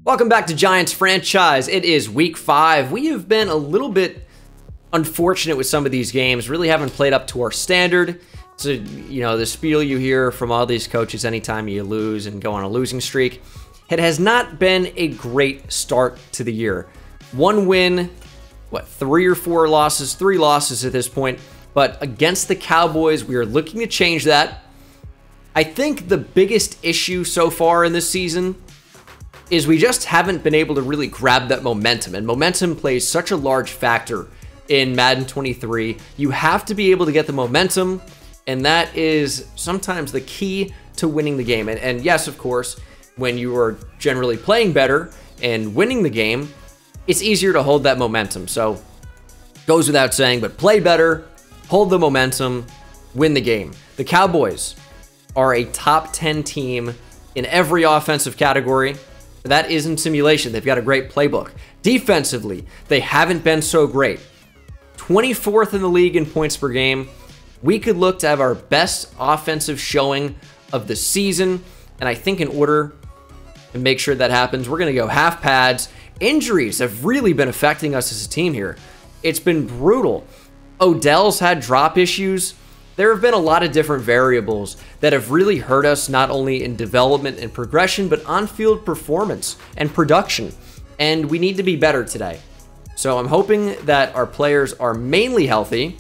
Welcome back to Giants Franchise. It is week 5. We have been a little bit unfortunate with some of these games. Really haven't played up to our standard. So, the spiel you hear from all these coaches anytime you lose and go on a losing streak. It has not been a great start to the year. 1 win, 3 or 4 losses? 3 losses at this point. But against the Cowboys, we are looking to change that. I think the biggest issue so far in this season is we just haven't been able to really grab that momentum. And momentum plays such a large factor in Madden 23. You have to be able to get the momentum, and that is sometimes the key to winning the game. And yes, of course, when you are generally playing better and winning the game, it's easier to hold that momentum. So, goes without saying, but play better, hold the momentum, win the game. The Cowboys are a top 10 team in every offensive category. That isn't simulation. They've got a great playbook. Defensively, they haven't been so great. 24th in the league in points per game. We could look to have our best offensive showing of the season. And I think in order to make sure that happens, we're going to go half pads. Injuries have really been affecting us as a team here. It's been brutal. Odell's had drop issues. There have been a lot of different variables that have really hurt us, not only in development and progression, but on-field performance and production. And we need to be better today. So I'm hoping that our players are mainly healthy,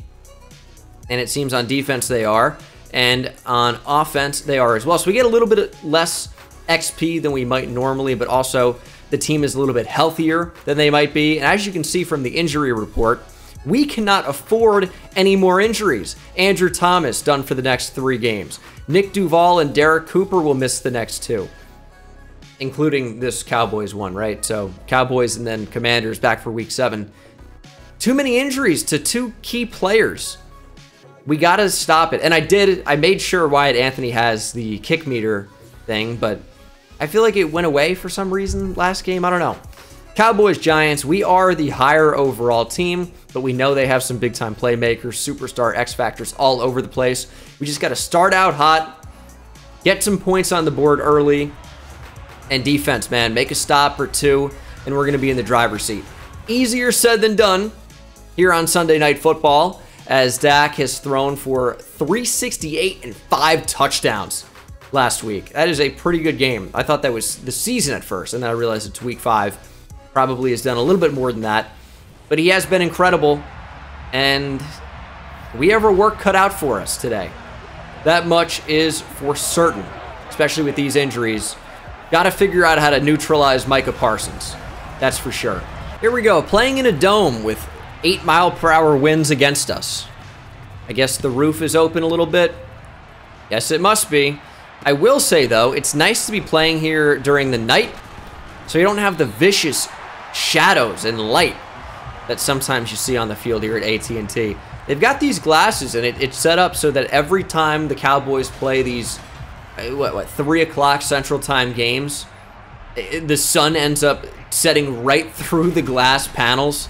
and it seems on defense they are, and on offense they are as well. So we get a little bit less XP than we might normally, but also the team is a little bit healthier than they might be. And as you can see from the injury report, we cannot afford any more injuries. Andrew Thomas done for the next 3 games. Nick Duval and Derek Cooper will miss the next 2, including this Cowboys one, right? So Cowboys and then Commanders back for week 7. Too many injuries to 2 key players. We got to stop it. And I made sure Wyatt Anthony has the kick meter thing, but I feel like it went away for some reason last game. I don't know. Cowboys, Giants, we are the higher overall team, but we know they have some big-time playmakers, superstar X-Factors all over the place. We just got to start out hot, get some points on the board early, and defense, man, make a stop or 2, and we're going to be in the driver's seat. Easier said than done here on Sunday Night Football, as Dak has thrown for 368 and 5 touchdowns last week. That is a pretty good game. I thought that was the season at first, and then I realized it's week 5. Probably has done a little bit more than that, but he has been incredible, and we have our work cut out for us today. That much is for certain, especially with these injuries. Got to figure out how to neutralize Micah Parsons. That's for sure. Here we go, playing in a dome with 8-mile-per-hour winds against us. I guess the roof is open a little bit. Yes, it must be. I will say, though, it's nice to be playing here during the night, so you don't have the vicious shadows and light that sometimes you see on the field here at AT&T. They've got these glasses, and it's set up so that every time the Cowboys play these 3 o'clock Central Time games, the sun ends up setting right through the glass panels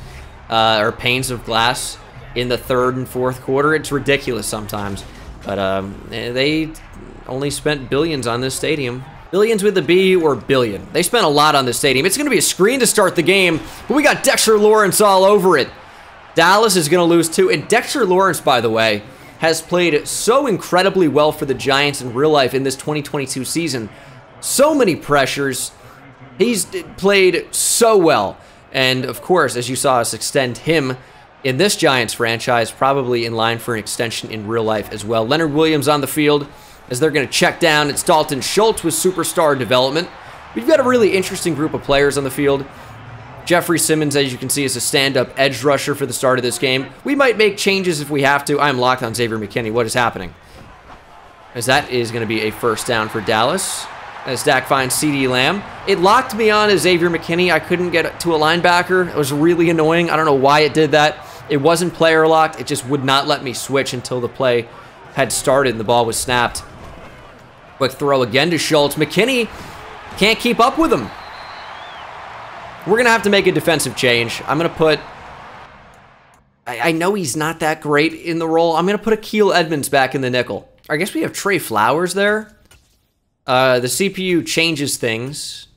or panes of glass in the 3rd and 4th quarter. It's ridiculous sometimes, but they only spent billions on this stadium. Billions with a B or billion. They spent a lot on this stadium. It's going to be a screen to start the game, but we got Dexter Lawrence all over it. Dallas is going to lose too, and Dexter Lawrence, by the way, has played so incredibly well for the Giants in real life in this 2022 season. So many pressures. He's played so well. And, of course, as you saw us extend him in this Giants franchise, probably in line for an extension in real life as well. Leonard Williams on the field, as they're going to check down. It's Dalton Schultz with superstar development. We've got a really interesting group of players on the field. Jeffrey Simmons, as you can see, is a stand-up edge rusher for the start of this game. We might make changes if we have to. I'm locked on Xavier McKinney. What is happening? As that is going to be a first down for Dallas, as Dak finds CeeDee Lamb. It locked me on as Xavier McKinney. I couldn't get to a linebacker. It was really annoying. I don't know why it did that. It wasn't player locked. It just would not let me switch until the play had started and the ball was snapped. Quick throw again to Schultz. McKinney can't keep up with him. We're going to have to make a defensive change. I'm going to put... I know he's not that great in the role. I'm going to put Akil Edmonds back in the nickel. I guess we have Trey Flowers there. The CPU changes things.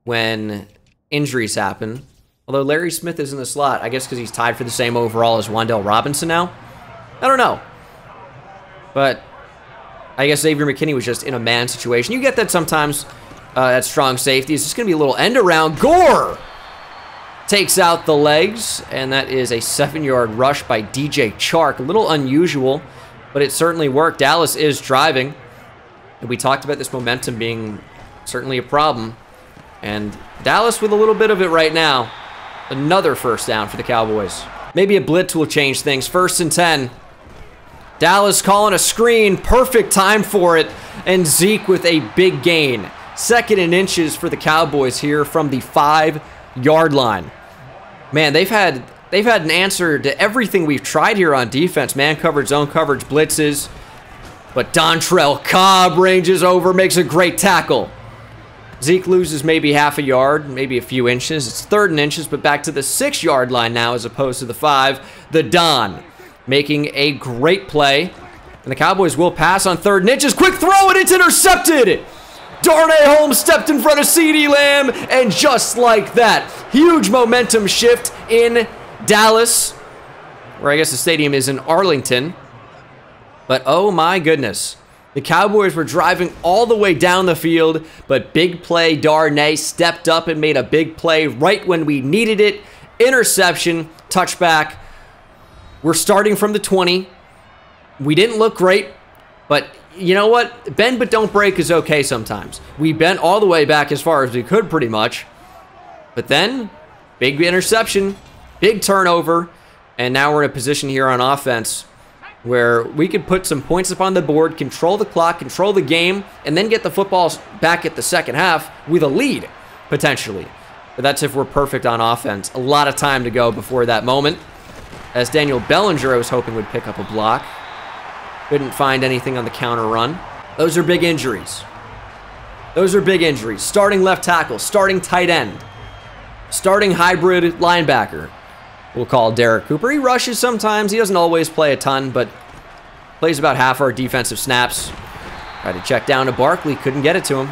when injuries happen. Although Larry Smith is in the slot, I guess because he's tied for the same overall as Wan'Dale Robinson now. I don't know. But I guess Xavier McKinney was just in a man situation. You get that sometimes at strong safety. It's just going to be a little end around. Gore takes out the legs, and that is a 7-yard rush by DJ Chark. A little unusual, but it certainly worked. Dallas is driving, and we talked about this momentum being certainly a problem. And Dallas with a little bit of it right now. Another first down for the Cowboys. Maybe a blitz will change things. 1st and 10. Dallas calling a screen. Perfect time for it. And Zeke with a big gain. 2nd and inches for the Cowboys here from the 5-yard line. Man, they've had an answer to everything we've tried here on defense. Man coverage, zone coverage, blitzes. But Dontrell Cobb ranges over, makes a great tackle. Zeke loses maybe half a yard, maybe a few inches. It's 3rd and inches, but back to the 6-yard line now as opposed to the 5. The Don making a great play. And the Cowboys will pass on 3rd and inches. Quick throw, and it's intercepted. Darnay Holmes stepped in front of CeeDee Lamb, and just like that, huge momentum shift in Dallas, where I guess the stadium is in Arlington. But oh my goodness. The Cowboys were driving all the way down the field, but big play Darnay stepped up and made a big play right when we needed it. Interception, touchback. We're starting from the 20. We didn't look great, but you know what? Bend but don't break is okay sometimes. We bent all the way back as far as we could pretty much. But then, big interception, big turnover, and now we're in a position here on offense where we could put some points up on the board, control the clock, control the game, and then get the football back at the second half with a lead, potentially. But that's if we're perfect on offense. A lot of time to go before that moment. As Daniel Bellinger, I was hoping, would pick up a block. Couldn't find anything on the counter run. Those are big injuries. Those are big injuries. Starting left tackle, starting tight end, starting hybrid linebacker. We'll call Derek Cooper. He rushes sometimes. He doesn't always play a ton, but plays about half our defensive snaps. Tried to check down to Barkley. Couldn't get it to him.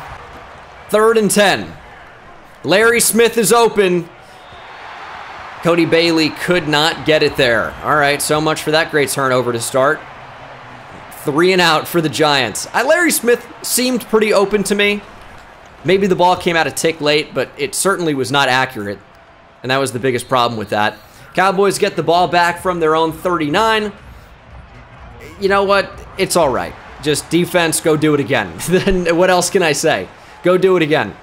3rd and 10. Larry Smith is open. Cody Bailey could not get it there. All right, so much for that great turnover to start. 3 and out for the Giants. Larry Smith seemed pretty open to me. Maybe the ball came out a tick late, but it certainly was not accurate. And that was the biggest problem with that. Cowboys get the ball back from their own 39. You know what? It's all right. Just defense, go do it again. Then what else can I say? Go do it again.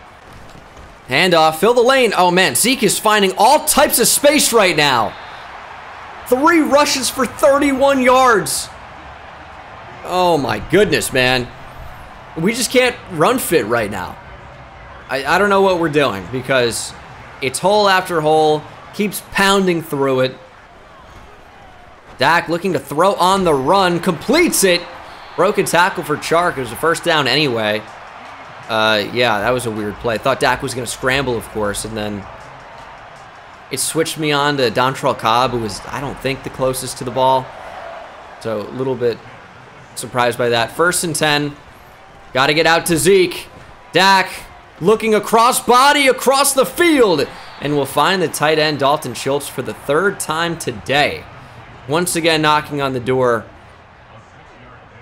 Handoff, fill the lane. Oh man, Zeke is finding all types of space right now. 3 rushes for 31 yards. Oh my goodness, man. We just can't run fit right now. I don't know what we're doing because it's hole after hole. Keeps pounding through it. Dak looking to throw on the run. Completes it. Broken tackle for Chark. It was a first down anyway. Yeah, that was a weird play. Thought Dak was going to scramble, of course, and then it switched me on to Dontrell Cobb, who was, I don't think, the closest to the ball. So a little bit surprised by that. 1st and 10. Got to get out to Zeke. Dak looking across body, across the field. And we'll find the tight end, Dalton Schultz, for the 3rd time today. Once again, knocking on the door.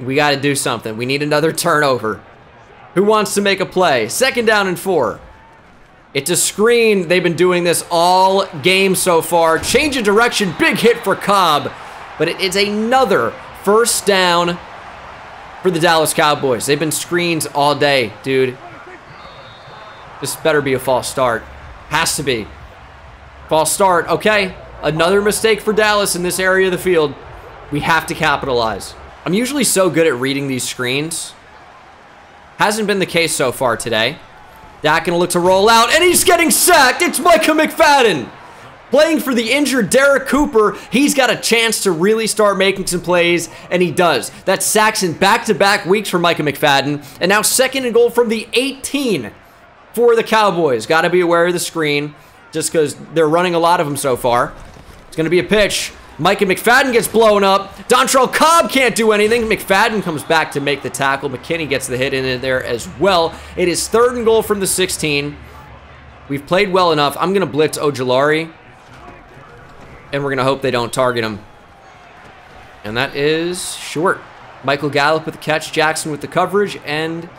We got to do something. We need another turnover. Who wants to make a play? 2nd down and 4. It's a screen. They've been doing this all game so far. Change of direction. Big hit for Cobb. But it's another first down for the Dallas Cowboys. They've been screens all day, dude. This better be a false start. Has to be. False start. Okay. Another mistake for Dallas in this area of the field. We have to capitalize. I'm usually so good at reading these screens. Hasn't been the case so far today. Dak gonna look to roll out, and he's getting sacked. It's Micah McFadden. Playing for the injured Derek Cooper, he's got a chance to really start making some plays, and he does. That's sacks in back-to-back weeks for Micah McFadden, and now 2nd and goal from the 18 for the Cowboys. Got to be aware of the screen, just because they're running a lot of them so far. It's going to be a pitch. Micah McFadden gets blown up. Dontrell Cobb can't do anything. McFadden comes back to make the tackle. McKinney gets the hit in there as well. It is 3rd and goal from the 16. We've played well enough. I'm going to blitz Ojulari. And we're going to hope they don't target him. And that is short. Michael Gallup with the catch, Jackson with the coverage, and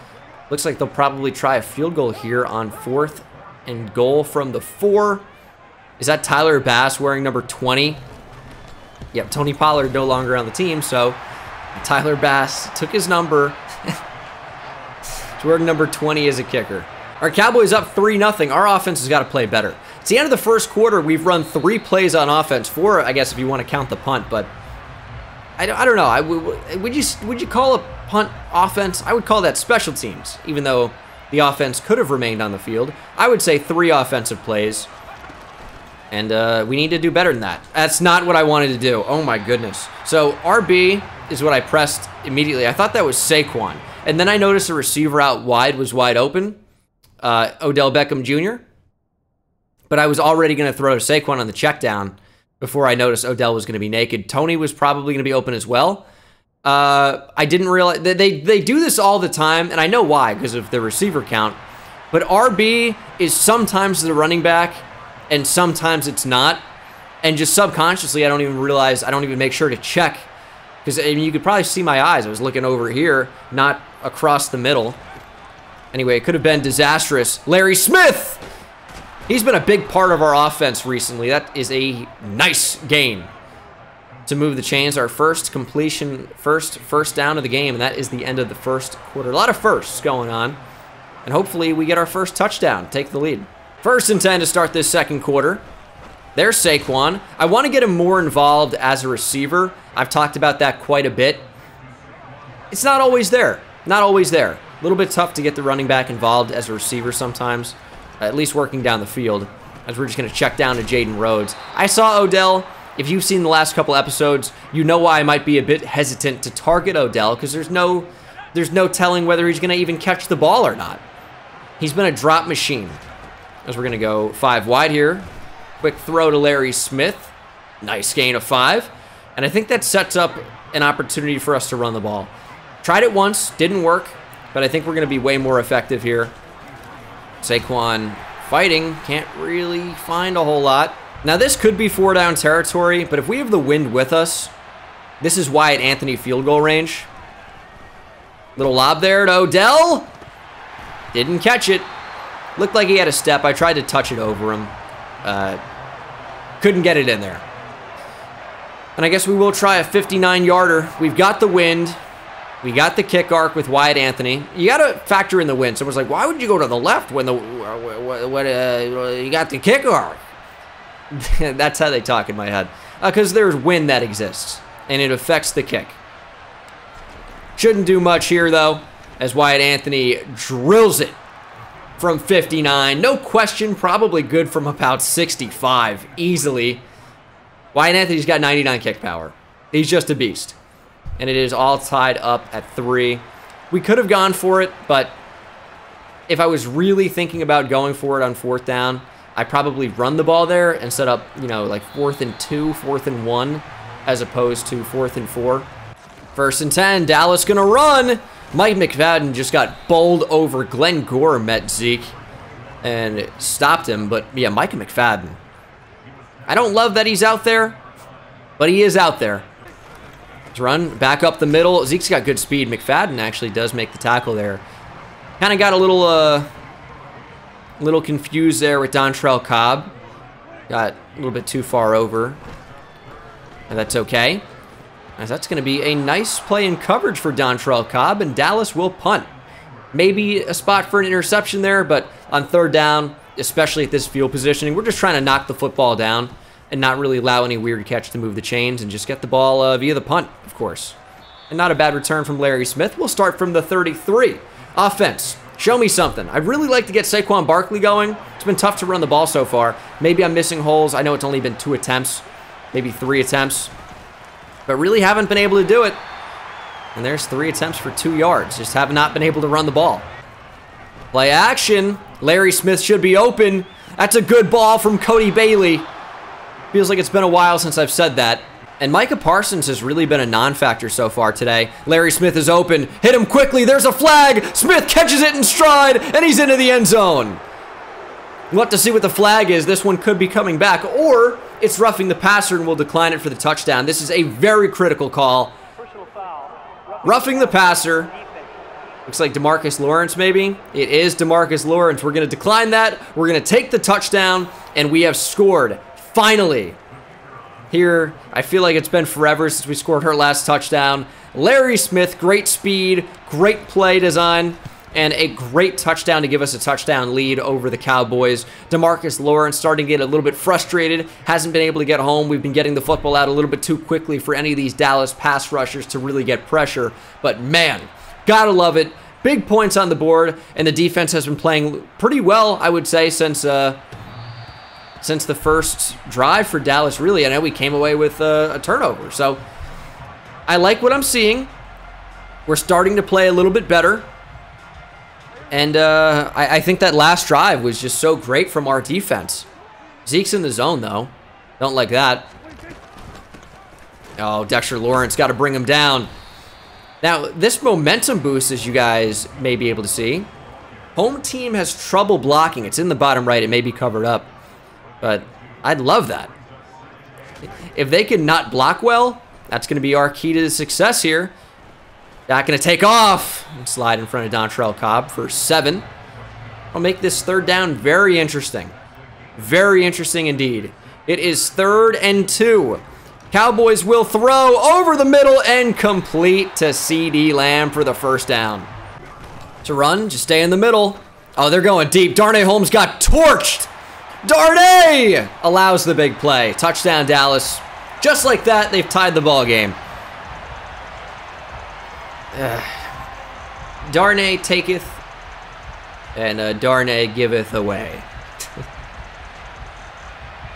looks like they'll probably try a field goal here on 4th and goal from the 4. Is that Tyler Bass wearing number 20? Yep, Tony Pollard no longer on the team, so Tyler Bass took his number. He's wearing number 20 as a kicker. Our Cowboys up 3-0. Our offense has got to play better. It's the end of the first quarter. We've run 3 plays on offense. 4, I guess, if you want to count the punt, but I don't know. Would you call a punt offense? I would call that special teams, even though the offense could have remained on the field. I would say 3 offensive plays, and we need to do better than that. That's not what I wanted to do. Oh, my goodness. So RB is what I pressed immediately. I thought that was Saquon, and then I noticed a receiver out wide was wide open, Odell Beckham Jr., but I was already going to throw to Saquon on the check down before I noticed Odell was going to be naked. Tony was probably going to be open as well. I didn't realize they do this all the time, and I know why, because of the receiver count. But RB is sometimes the running back, and sometimes it's not. And just subconsciously, I don't even realize, I don't even make sure to check. Because I mean, you could probably see my eyes. I was looking over here, not across the middle. Anyway, it could have been disastrous. Larry Smith! He's been a big part of our offense recently. That is a nice gain to move the chains. Our first completion, first down of the game, and that is the end of the first quarter. A lot of firsts going on, and hopefully we get our first touchdown, take the lead. 1st and 10 to start this second quarter. There's Saquon. I want to get him more involved as a receiver. I've talked about that quite a bit. It's not always there. Not always there. A little bit tough to get the running back involved as a receiver sometimes. At least working down the field, as we're just going to check down to Jaden Rhodes. I saw Odell. If you've seen the last couple episodes, you know why I might be a bit hesitant to target Odell, because there's no telling whether he's going to even catch the ball or not. He's been a drop machine. As we're going to go 5 wide here. Quick throw to Larry Smith. Nice gain of 5. And I think that sets up an opportunity for us to run the ball. Tried it once, didn't work, but I think we're going to be way more effective here. Saquon fighting, can't really find a whole lot. Now this could be 4-down territory, but if we have the wind with us, this is Wyatt Anthony field goal range. Little lob there to Odell. Didn't catch it. Looked like he had a step. I tried to touch it over him. Couldn't get it in there. And I guess we will try a 59-yarder. We've got the wind. We got the kick arc with Wyatt Anthony. You got to factor in the wind. Someone's like, why would you go to the left when you got the kick arc? That's how they talk in my head. Because there's wind that exists, and it affects the kick. Shouldn't do much here, though, as Wyatt Anthony drills it from 59. No question, probably good from about 65, easily. Wyatt Anthony's got 99 kick power. He's just a beast. And it is all tied up at 3. We could have gone for it, but if I was really thinking about going for it on 4th down, I'd probably run the ball there and set up, you know, like 4th and 2, 4th and 1, as opposed to 4th and 4. 1st and 10, Dallas gonna run. Mike McFadden just got bowled over. Glenn Gore met Zeke and stopped him, but yeah, Mike McFadden. I don't love that he's out there, but he is out there. Let's run back up the middle. Zeke's got good speed. McFadden actually does make the tackle there. Kind of got a little confused there with Dontrell Cobb. Got a little bit too far over. And that's okay, as that's going to be a nice play in coverage for Dontrell Cobb, and Dallas will punt. Maybe a spot for an interception there, but on 3rd down, especially at this field positioning, we're just trying to knock the football down and not really allow any weird catch to move the chains and just get the ball via the punt, of course. And not a bad return from Larry Smith. We'll start from the 33. Offense. Show me something. I'd really like to get Saquon Barkley going. It's been tough to run the ball so far. Maybe I'm missing holes. I know it's only been 2 attempts, maybe 3 attempts, but really haven't been able to do it. And there's 3 attempts for 2 yards. Just have not been able to run the ball. Play action. Larry Smith should be open. That's a good ball from Cody Bailey. Feels like it's been a while since I've said that. And Micah Parsons has really been a non-factor so far today. Larry Smith is open. Hit him quickly. There's a flag. Smith catches it in stride, and he's into the end zone. We'll have to see what the flag is. This one could be coming back, or it's roughing the passer and we'll decline it for the touchdown. This is a very critical call. Roughing the passer. Looks like DeMarcus Lawrence, maybe. It is DeMarcus Lawrence. We're going to decline that. We're going to take the touchdown, and we have scored. Finally. Here, I feel like it's been forever since we scored her last touchdown. Larry Smith, great speed, great play design, and a great touchdown to give us a touchdown lead over the Cowboys. DeMarcus Lawrence starting to get a little bit frustrated, hasn't been able to get home. We've been getting the football out a little bit too quickly for any of these Dallas pass rushers to really get pressure. But man, gotta love it. Big points on the board, and the defense has been playing pretty well, I would say, since the first drive for Dallas, really. I know we came away with a turnover, so I like what I'm seeing. We're starting to play a little bit better. And I think that last drive was just so great from our defense. Zeke's in the zone, though. Don't like that. Oh, Dexter Lawrence, got to bring him down. Now, this momentum boost, as you guys may be able to see, home team has trouble blocking. It's in the bottom right. It may be covered up. But I'd love that. If they can not block well, that's going to be our key to the success here. Not going to take off. Slide in front of Dontrell Cobb for 7. I'll make this third down very interesting. Very interesting indeed. It is 3rd and 2. Cowboys will throw over the middle and complete to CeeDee Lamb for the first down. To run, just stay in the middle. Oh, they're going deep. Darnay Holmes got torched. Darnay allows the big play. Touchdown, Dallas. Just like that, they've tied the ball game. Darnay taketh, and Darnay giveth away.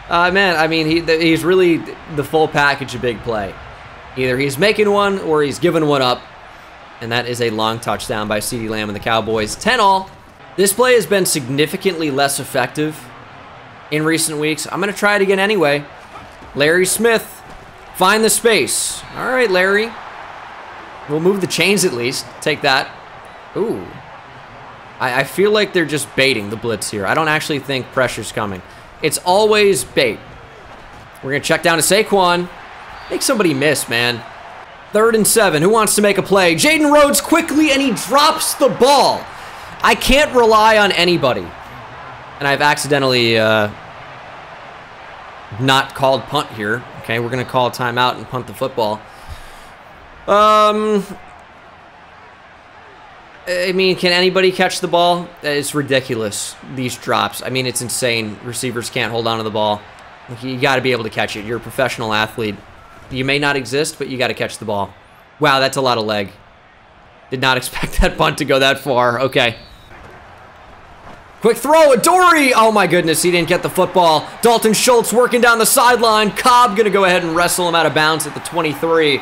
Man, I mean, he's really the full package of big play. Either he's making one or he's giving one up. And that is a long touchdown by CeeDee Lamb and the Cowboys. 10-all. This play has been significantly less effective in recent weeks. I'm going to try it again anyway. Larry Smith, find the space. All right, Larry. We'll move the chains at least. Take that. Ooh. I feel like they're just baiting the blitz here. I don't actually think pressure's coming. It's always bait. We're going to check down to Saquon. Make somebody miss, man. 3rd and 7. Who wants to make a play? Jaden Rhodes quickly, and he drops the ball. I can't rely on anybody. And I've accidentally not called punt here. Okay, we're going to call a timeout and punt the football. I mean, can anybody catch the ball? It's ridiculous, these drops. I mean, it's insane. Receivers can't hold on to the ball. You got to be able to catch it. You're a professional athlete. You may not exist, but you got to catch the ball. Wow, that's a lot of leg. Did not expect that punt to go that far. Okay. Quick throw, Adoree! Oh my goodness, he didn't get the football. Dalton Schultz working down the sideline. Cobb gonna go ahead and wrestle him out of bounds at the 23.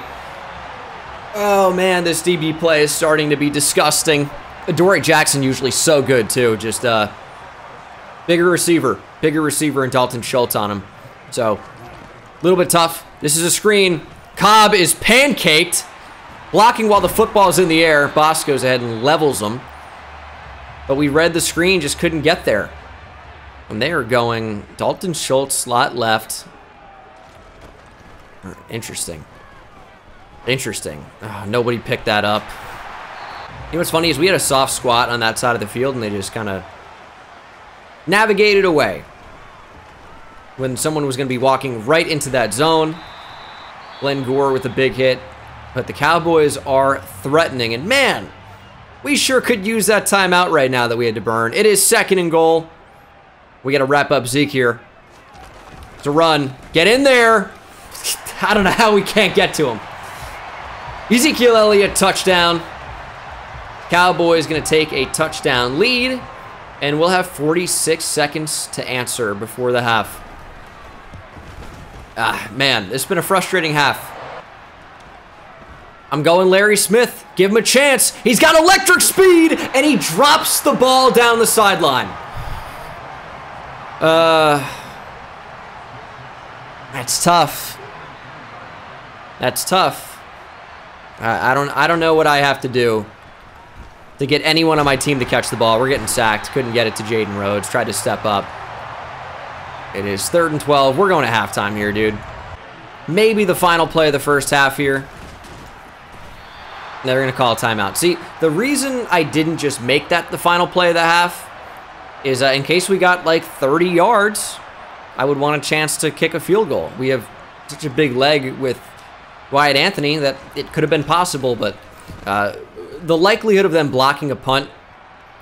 Oh man, this DB play is starting to be disgusting. Adoree Jackson usually so good too. Just bigger receiver and Dalton Schultz on him. So a little bit tough. This is a screen. Cobb is pancaked, blocking while the football is in the air. Boss goes ahead and levels him. But we read the screen, just couldn't get there. And they are going Dalton Schultz, slot left. Interesting. Interesting. Oh, nobody picked that up. You know what's funny is we had a soft squat on that side of the field, and they just kind of navigated away. When someone was going to be walking right into that zone. Glenn Gore with a big hit. But the Cowboys are threatening. And man, we sure could use that timeout right now that we had to burn. It is 2nd and goal. We got to wrap up Zeke here. It's a run. Get in there. I don't know how we can't get to him. Ezekiel Elliott, touchdown. Cowboys going to take a touchdown lead. And we'll have 46 seconds to answer before the half. Ah, man, it's been a frustrating half. I'm going Larry Smith. Give him a chance. He's got electric speed, and he drops the ball down the sideline. That's tough. That's tough. I don't know what I have to do to get anyone on my team to catch the ball. We're getting sacked. Couldn't get it to Jaden Rhodes. Tried to step up. It is 3rd and 12. We're going to halftime here, dude. Maybe the final play of the first half here. They're going to call a timeout. See, the reason I didn't just make that the final play of the half is in case we got like 30 yards, I would want a chance to kick a field goal. We have such a big leg with Wyatt Anthony that it could have been possible, but the likelihood of them blocking a punt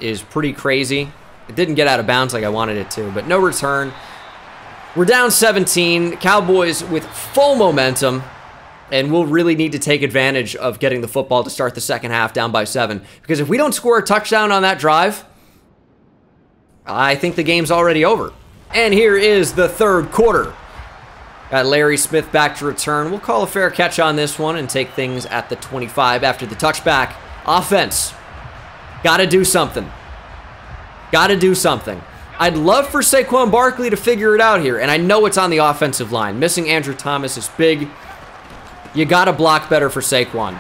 is pretty crazy. It didn't get out of bounds like I wanted it to, but no return. We're down 17. Cowboys with full momentum, and we'll really need to take advantage of getting the football to start the second half down by 7. Because if we don't score a touchdown on that drive, I think the game's already over. And here is the 3rd quarter. Got Larry Smith back to return. We'll call a fair catch on this one and take things at the 25 after the touchback. Offense. Gotta do something. Gotta do something. I'd love for Saquon Barkley to figure it out here, and I know it's on the offensive line. Missing Andrew Thomas is big. You gotta block better for Saquon.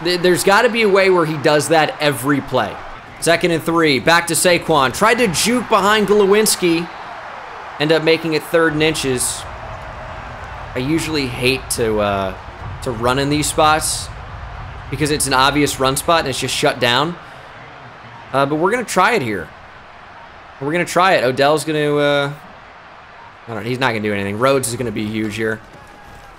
There's gotta be a way where he does that every play. 2nd and 3, back to Saquon. Tried to juke behind Glowinski. End up making it 3rd and inches. I usually hate to run in these spots because it's an obvious run spot and it's just shut down. But we're gonna try it here. We're going to try it. Odell's going to, I don't know, he's not going to do anything. Rhodes is going to be huge here.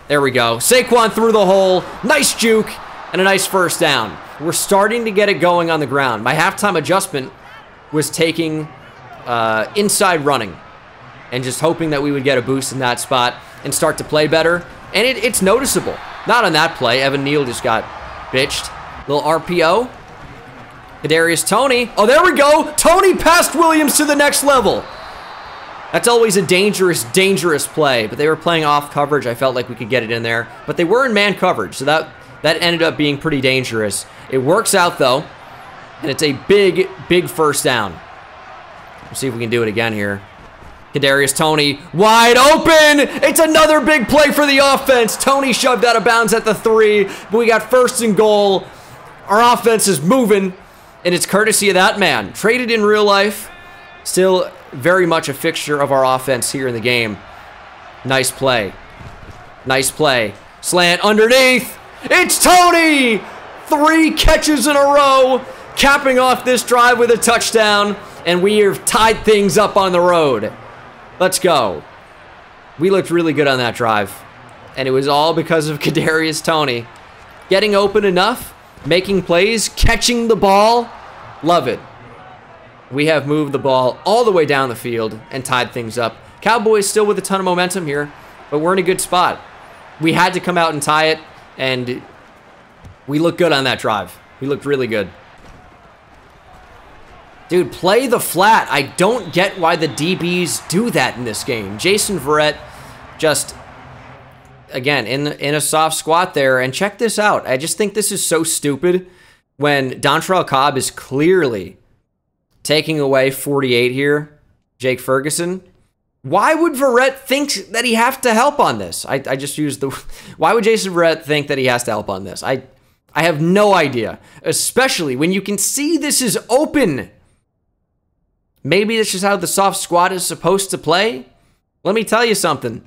There we go. Saquon through the hole. Nice juke and a nice first down. We're starting to get it going on the ground. My halftime adjustment was taking inside running and just hoping that we would get a boost in that spot and start to play better. And it's noticeable. Not on that play. Evan Neal just got bitched. Little RPO. Kadarius Toney. Oh, there we go. Toney passed Williams to the next level. That's always a dangerous, dangerous play. But they were playing off coverage. I felt like we could get it in there. But they were in man coverage. So that ended up being pretty dangerous. It works out, though. And it's a big, big first down. Let's see if we can do it again here. Kadarius Toney wide open. It's another big play for the offense. Toney shoved out of bounds at the 3. But we got 1st and goal. Our offense is moving. And it's courtesy of that man. Traded in real life. Still very much a fixture of our offense here in the game. Nice play. Nice play. Slant underneath. It's Toney! 3 catches in a row. Capping off this drive with a touchdown. And we have tied things up on the road. Let's go. We looked really good on that drive. And it was all because of Kadarius Toney. Getting open enough. Making plays, catching the ball. Love it. We have moved the ball all the way down the field and tied things up. Cowboys still with a ton of momentum here, but we're in a good spot. We had to come out and tie it, and we looked good on that drive. We looked really good. Dude, play the flat. I don't get why the DBs do that in this game. Jason Verrett just... Again, in a soft squat there, and check this out. I just think this is so stupid when Dontrell Cobb is clearly taking away 48 here, Jake Ferguson. Why would Verrett think that he has to help on this? I just used the... Why would Jason Verrett think that he has to help on this? I have no idea, especially when you can see this is open. Maybe this is how the soft squat is supposed to play. Let me tell you something.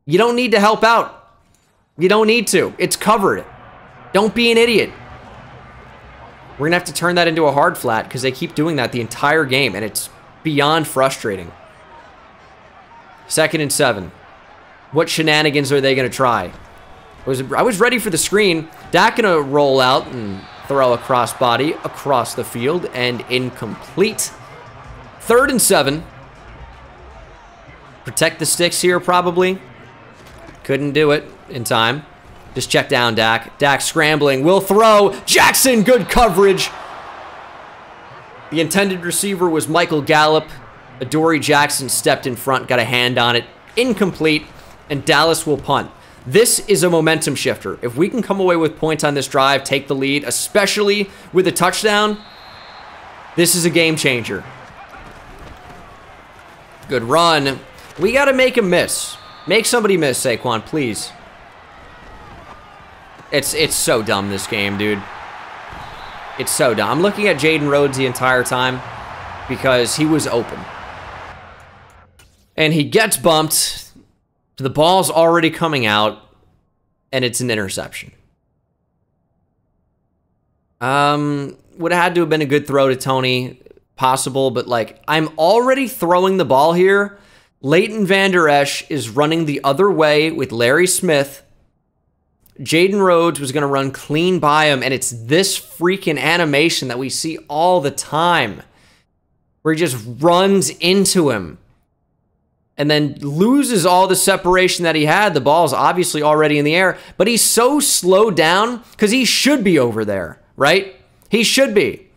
You don't need to help out. You don't need to. It's covered. Don't be an idiot. We're going to have to turn that into a hard flat because they keep doing that the entire game, and it's beyond frustrating. 2nd and 7. What shenanigans are they going to try? I was ready for the screen. Dak going to roll out and throw a crossbody across the field and incomplete. 3rd and 7. Protect the sticks here, probably. Couldn't do it in time. Just check down Dak. Dak scrambling. Will throw. Jackson, good coverage. The intended receiver was Michael Gallup. Adoree Jackson stepped in front, got a hand on it. Incomplete, and Dallas will punt. This is a momentum shifter. If we can come away with points on this drive, take the lead, especially with a touchdown, this is a game changer. Good run. We got to make a miss. Make somebody miss, Saquon, please. It's so dumb, this game, dude. It's so dumb. I'm looking at Jaden Rhodes the entire time because he was open. And he gets bumped. The ball's already coming out. And it's an interception. Would have had to have been a good throw to Tony. Possible, but like, I'm already throwing the ball here. Leighton Vander Esch is running the other way with Larry Smith. Jaden Rhodes was going to run clean by him, and it's this freaking animation that we see all the time, where he just runs into him and then loses all the separation that he had. The ball's obviously already in the air, but he's so slowed down because he should be over there, right? He should be.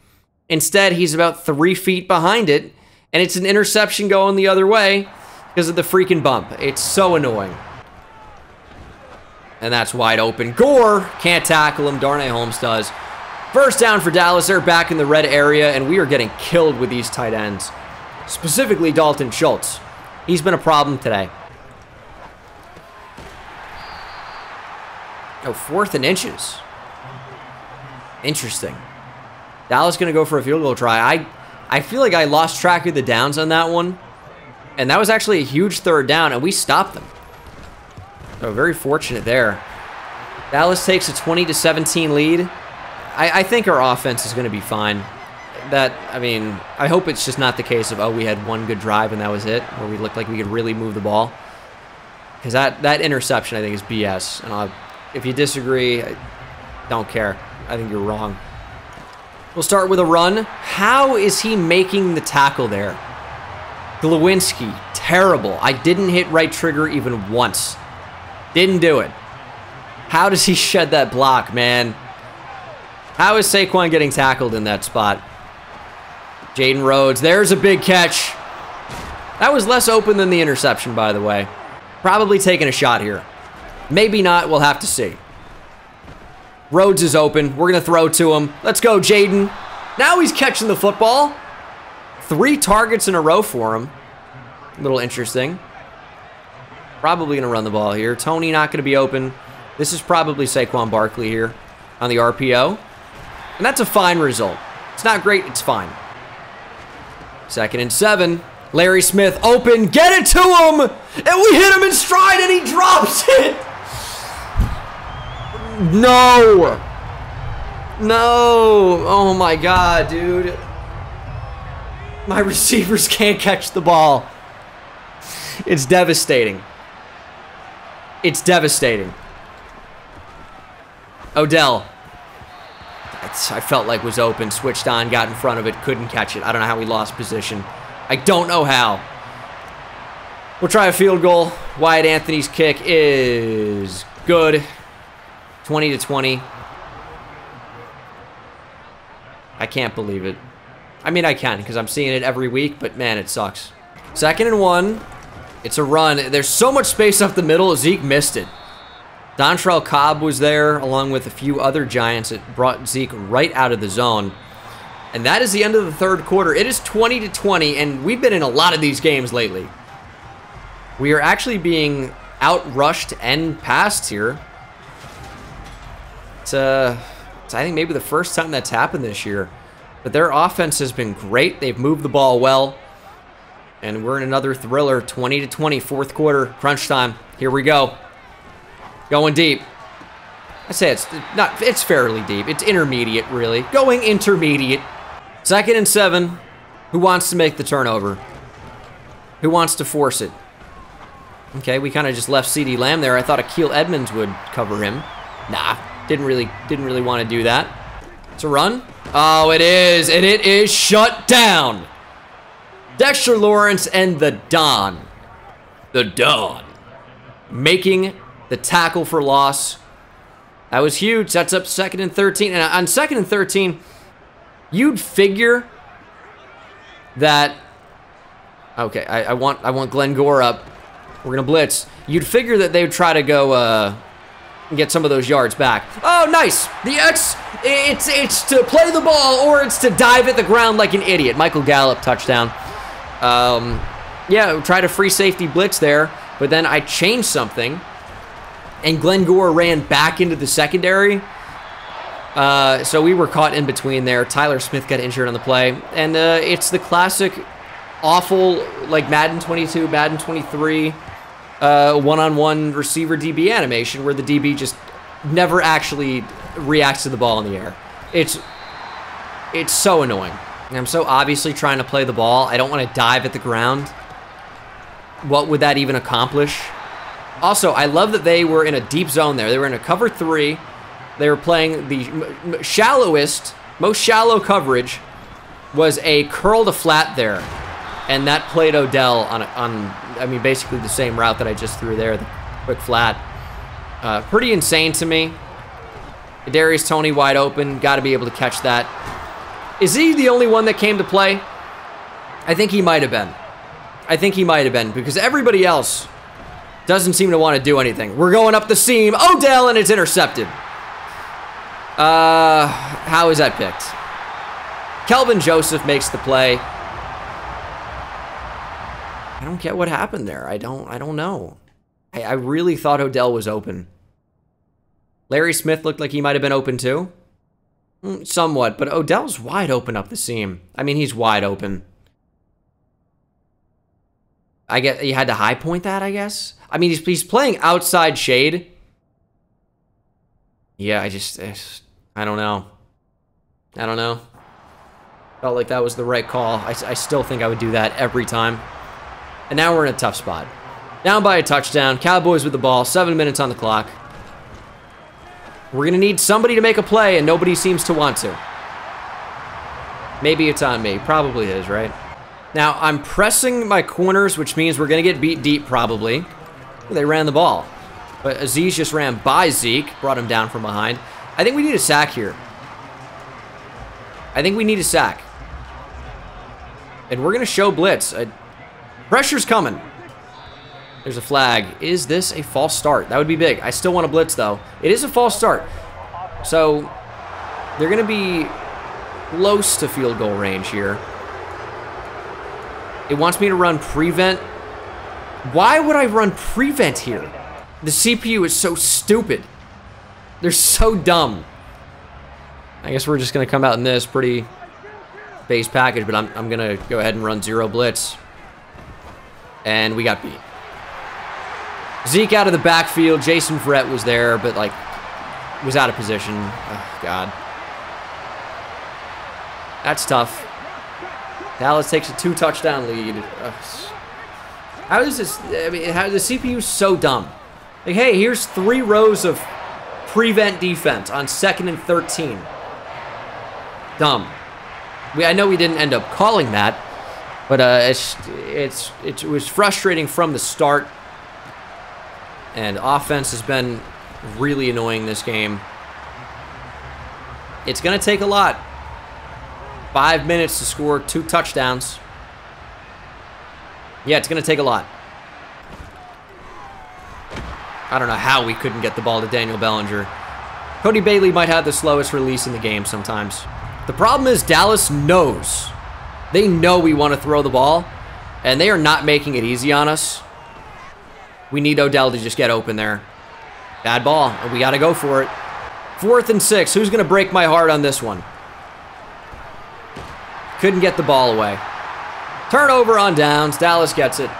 Instead, he's about 3 feet behind it, and it's an interception going the other way because of the freaking bump. It's so annoying. And that's wide open. Gore can't tackle him. Darnay Holmes does. First down for Dallas. They're back in the red area, and we are getting killed with these tight ends. Specifically, Dalton Schultz. He's been a problem today. Oh, 4th and inches. Interesting. Dallas going to go for a field goal try. I feel like I lost track of the downs on that one. And that was actually a huge 3rd down, and we stopped them. So very fortunate there. Dallas takes a 20-17 lead. I think our offense is going to be fine. I hope it's just not the case of, oh, we had one good drive and that was it, where we looked like we could really move the ball. Because that interception, I think, is BS. And if you disagree, I don't care. I think you're wrong. We'll start with a run. How is he making the tackle there? Glowinski, terrible. I didn't hit right trigger even once. Didn't do it. How does he shed that block, man? How is Saquon getting tackled in that spot? Jaden Rhodes, there's a big catch. That was less open than the interception, by the way. Probably taking a shot here. Maybe not, we'll have to see. Rhodes is open. We're going to throw to him. Let's go, Jaden. Now he's catching the football. 3 targets in a row for him. A little interesting. Probably going to run the ball here. Tony not going to be open. This is probably Saquon Barkley here on the RPO. And that's a fine result. It's not great, it's fine. 2nd and 7. Larry Smith open. Get it to him! And we hit him in stride and he drops it! No! No! Oh my god, dude. My receivers can't catch the ball. It's devastating. It's devastating. Odell. I felt like was open, switched on, got in front of it, couldn't catch it. I don't know how he lost position. I don't know how. We'll try a field goal. Wyatt Anthony's kick is good. 20-20. I can't believe it. I mean, I can, because I'm seeing it every week, but man, it sucks. 2nd and 1. It's a run. There's so much space up the middle. Zeke missed it. Dontrell Cobb was there, along with a few other Giants that brought Zeke right out of the zone. And that is the end of the 3rd quarter. It is 20-20, and we've been in a lot of these games lately. We are actually being outrushed and passed here. It's I think maybe the first time that's happened this year. But their offense has been great. They've moved the ball well. And we're in another thriller, 20-20, 4th quarter, crunch time. Here we go. Going deep. I say it's fairly deep. It's intermediate, really. Going intermediate. 2nd and 7. Who wants to make the turnover? Who wants to force it? Okay, we kind of just left CeeDee Lamb there. I thought Akil Edmonds would cover him. Nah, didn't really want to do that. It's a run. Oh, it is, and it is shut down. Dexter Lawrence and the Don. The Don. Making the tackle for loss. That was huge. Sets up 2nd and 13. And on 2nd and 13, you'd figure that... Okay, I want Glenn Gore up. We're going to blitz. You'd figure that they would try to go get some of those yards back. Oh, nice. The X, it's to play the ball or it's to dive at the ground like an idiot. Michael Gallup, touchdown. Yeah, try to free safety blitz there, but then I changed something, and Glenn Gore ran back into the secondary. So we were caught in between there. Tyler Smith got injured on the play, and it's the classic awful, like Madden 22, Madden 23, one-on-one receiver DB animation where the DB just never actually reacts to the ball in the air. It's so annoying. And I'm so obviously trying to play the ball. I don't want to dive at the ground. What would that even accomplish? Also, I love that they were in a deep zone there. They were in a cover 3. They were playing the shallowest, most shallow coverage was a curl to flat there. And that played Odell on I mean, basically the same route that I just threw there, the quick flat. Pretty insane to me. Darius Toney wide open. Got to be able to catch that. Is he the only one that came to play? I think he might have been. I think he might have been because everybody else doesn't seem to want to do anything. We're going up the seam. Odell, and it's intercepted. How is that picked? Kelvin Joseph makes the play. I don't get what happened there. I don't know. I really thought Odell was open. Larry Smith looked like he might have been open too. Somewhat, but Odell's wide open up the seam. I mean, he's wide open. I get you had to high point that, I guess. I mean, he's playing outside shade. Yeah, I don't know. I don't know. Felt like that was the right call. I still think I would do that every time. And now we're in a tough spot. Down by a touchdown. Cowboys with the ball. 7 minutes on the clock. We're going to need somebody to make a play, and nobody seems to want to. Maybe it's on me. Probably is, right? Now, I'm pressing my corners, which means we're going to get beat deep, probably. They ran the ball. But Aziz just ran by Zeke. Brought him down from behind. I think we need a sack here. I think we need a sack. And we're going to show blitz. Pressure's coming. There's a flag. Is this a false start? That would be big. I still want to blitz, though. It is a false start. So, they're going to be close to field goal range here. It wants me to run prevent. Why would I run prevent here? The CPU is so stupid. They're so dumb. I guess we're just going to come out in this pretty base package, but I'm going to go ahead and run zero blitz. And we got beat. Zeke out of the backfield. Jason Verrett was there, but, like, was out of position. Oh, God. That's tough. Dallas takes a 2-touchdown lead. How is this? I mean, how the CPU is so dumb. Like, hey, here's 3 rows of prevent defense on 2nd and 13. Dumb. I know we didn't end up calling that, but it was frustrating from the start. And offense has been really annoying this game. It's going to take a lot. 5 minutes to score 2 touchdowns. Yeah, it's going to take a lot. I don't know how we couldn't get the ball to Daniel Bellinger. Cody Bailey might have the slowest release in the game sometimes. The problem is Dallas knows. They know we want to throw the ball, and they are not making it easy on us. We need Odell to just get open there. Bad ball, and we got to go for it. 4th and 6. Who's going to break my heart on this one? Couldn't get the ball away. Turnover on downs. Dallas gets it.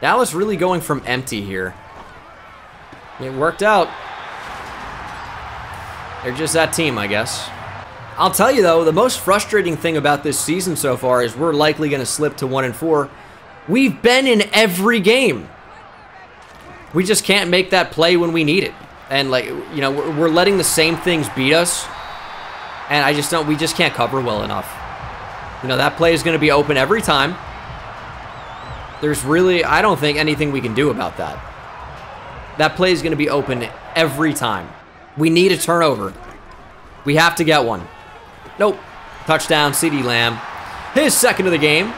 Dallas really going from empty here. It worked out. They're just that team, I guess. I'll tell you, though, the most frustrating thing about this season so far is we're likely going to slip to 1-4. We've been in every game. We just can't make that play when we need it. And, like, you know, we're letting the same things beat us. And I just don't, we just can't cover well enough. You know, that play is going to be open every time. There's really, I don't think anything we can do about that. That play is going to be open every time. We need a turnover. We have to get one. Nope. Touchdown, CeeDee Lamb. His 2nd of the game.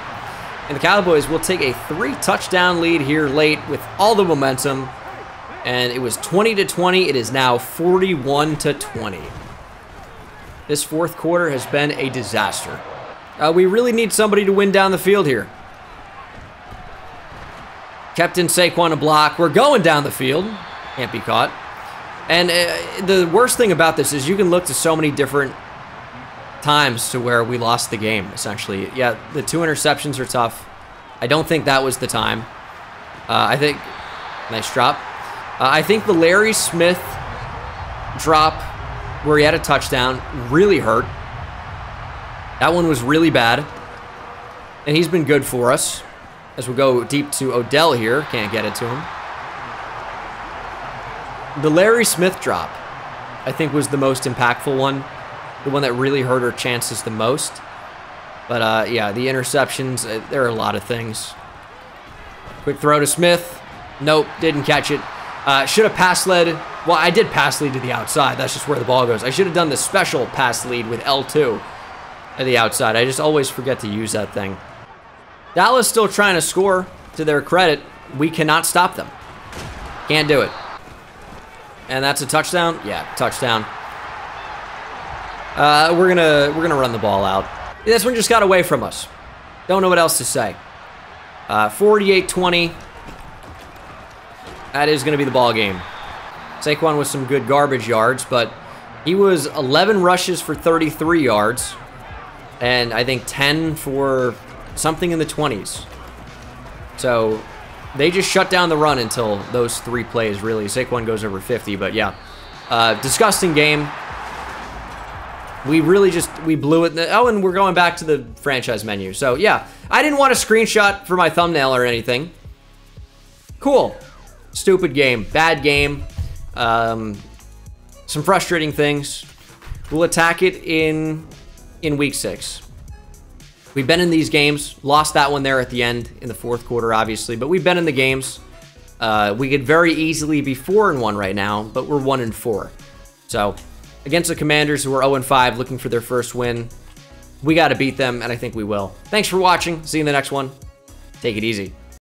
And the Cowboys will take a 3-touchdown lead here late with all the momentum. And it was 20-20. It is now 41-20. This 4th quarter has been a disaster. We really need somebody to win down the field here. Captain Saquon a block. We're going down the field. Can't be caught. And the worst thing about this is you can look to so many different times to where we lost the game, essentially. Yeah, the 2 interceptions are tough. I don't think that was the time. I think, nice drop. I think the Larry Smith drop where he had a touchdown really hurt. That one was really bad. And he's been good for us. As we go deep to Odell here. Can't get it to him. The Larry Smith drop, I think, was the most impactful one. The one that really hurt our chances the most. But, yeah, the interceptions, there are a lot of things. Quick throw to Smith. Nope, didn't catch it. Should have pass led. Well, I did pass lead to the outside. That's just where the ball goes. I should have done the special pass lead with L2 at the outside. I just always forget to use that thing. Dallas still trying to score. To their credit, we cannot stop them. Can't do it. And that's a touchdown? Yeah, touchdown. We're gonna run the ball out. This one just got away from us. Don't know what else to say. 48-20. That is going to be the ball game. Saquon with some good garbage yards, but he was 11 rushes for 33 yards. And I think 10 for something in the 20s. So they just shut down the run until those 3 plays, really. Saquon goes over 50, but yeah. Disgusting game. We really we blew it. Oh, and we're going back to the franchise menu. So, yeah. I didn't want a screenshot for my thumbnail or anything. Cool. Stupid game. Bad game. Some frustrating things. We'll attack it in week 6. We've been in these games. Lost that one there at the end in the 4th quarter, obviously. But we've been in the games. We could very easily be 4-1 right now, but we're 1-4. So, against the Commanders, who are 0-5, looking for their first win, we got to beat them, and I think we will. Thanks for watching. See you in the next one. Take it easy.